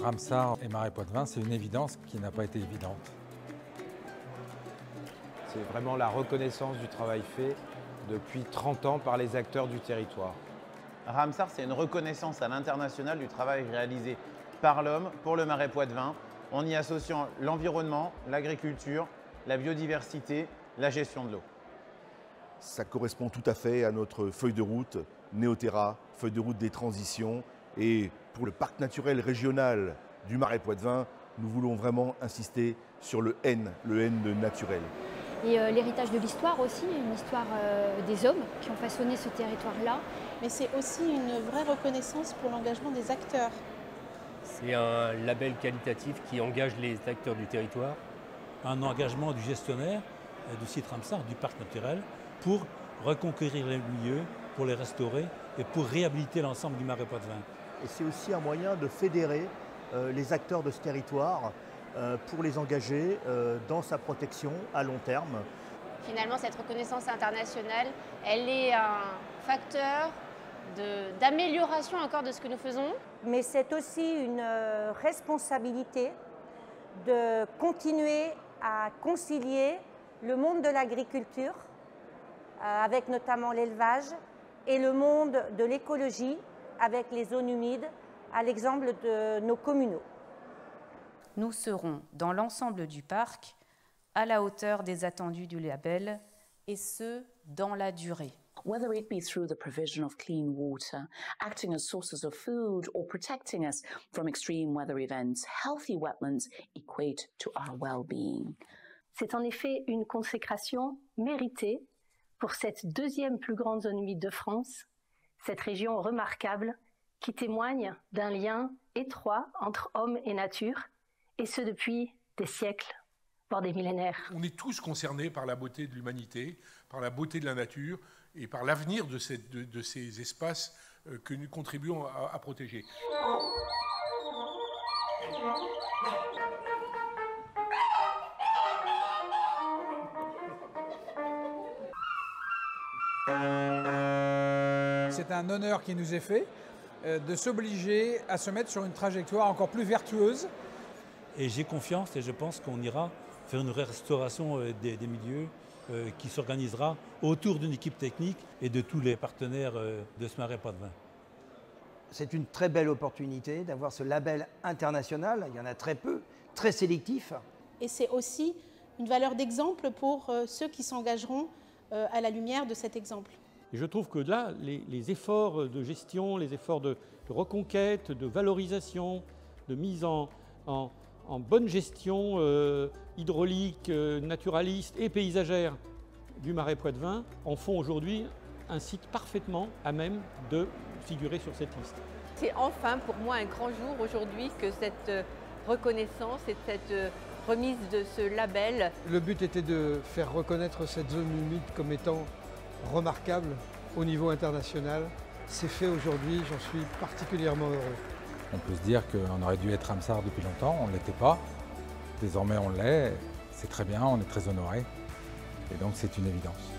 Ramsar et Marais Poitevin, c'est une évidence qui n'a pas été évidente. C'est vraiment la reconnaissance du travail fait depuis 30 ans par les acteurs du territoire. Ramsar, c'est une reconnaissance à l'international du travail réalisé par l'homme pour le Marais Poitevin, en y associant l'environnement, l'agriculture, la biodiversité, la gestion de l'eau. Ça correspond tout à fait à notre feuille de route Néoterra, feuille de route des transitions. Et pour le parc naturel régional du Marais Poitevin, nous voulons vraiment insister sur le N naturel. Et l'héritage de l'histoire aussi, une histoire des hommes qui ont façonné ce territoire-là. Mais c'est aussi une vraie reconnaissance pour l'engagement des acteurs. C'est un label qualitatif qui engage les acteurs du territoire. Un engagement du gestionnaire du site Ramsar, du parc naturel, pour reconquérir les milieux, pour les restaurer et pour réhabiliter l'ensemble du Marais Poitevin. Et c'est aussi un moyen de fédérer les acteurs de ce territoire pour les engager dans sa protection à long terme. Finalement, cette reconnaissance internationale, elle est un facteur d'amélioration encore de ce que nous faisons. Mais c'est aussi une responsabilité de continuer à concilier le monde de l'agriculture, avec notamment l'élevage, et le monde de l'écologie, avec les zones humides, à l'exemple de nos communaux. Nous serons, dans l'ensemble du parc, à la hauteur des attendus du label, et ce, dans la durée. Whether it be through the provision of clean water, acting as sources of food, or protecting us from extreme weather events, healthy wetlands equate to our well-being. C'est en effet une consécration méritée pour cette deuxième plus grande zone humide de France, cette région remarquable qui témoigne d'un lien étroit entre homme et nature, et ce depuis des siècles, voire des millénaires. On est tous concernés par la beauté de l'humanité, par la beauté de la nature et par l'avenir de ces espaces que nous contribuons à protéger. C'est un honneur qui nous est fait de s'obliger à se mettre sur une trajectoire encore plus vertueuse. Et j'ai confiance et je pense qu'on ira faire une restauration des milieux qui s'organisera autour d'une équipe technique et de tous les partenaires de ce Marais Poitevin. C'est une très belle opportunité d'avoir ce label international, il y en a très peu, très sélectif. Et c'est aussi une valeur d'exemple pour ceux qui s'engageront à la lumière de cet exemple. Et je trouve que là, les efforts de gestion, les efforts de reconquête, de valorisation, de mise en bonne gestion hydraulique, naturaliste et paysagère du Marais Poitevin en font aujourd'hui un site parfaitement à même de figurer sur cette liste. C'est enfin pour moi un grand jour aujourd'hui que cette reconnaissance et cette remise de ce label. Le but était de faire reconnaître cette zone humide comme étant remarquable au niveau international. C'est fait aujourd'hui, j'en suis particulièrement heureux. On peut se dire qu'on aurait dû être Ramsar depuis longtemps, on ne l'était pas. Désormais on l'est, c'est très bien, on est très honoré. Et donc c'est une évidence.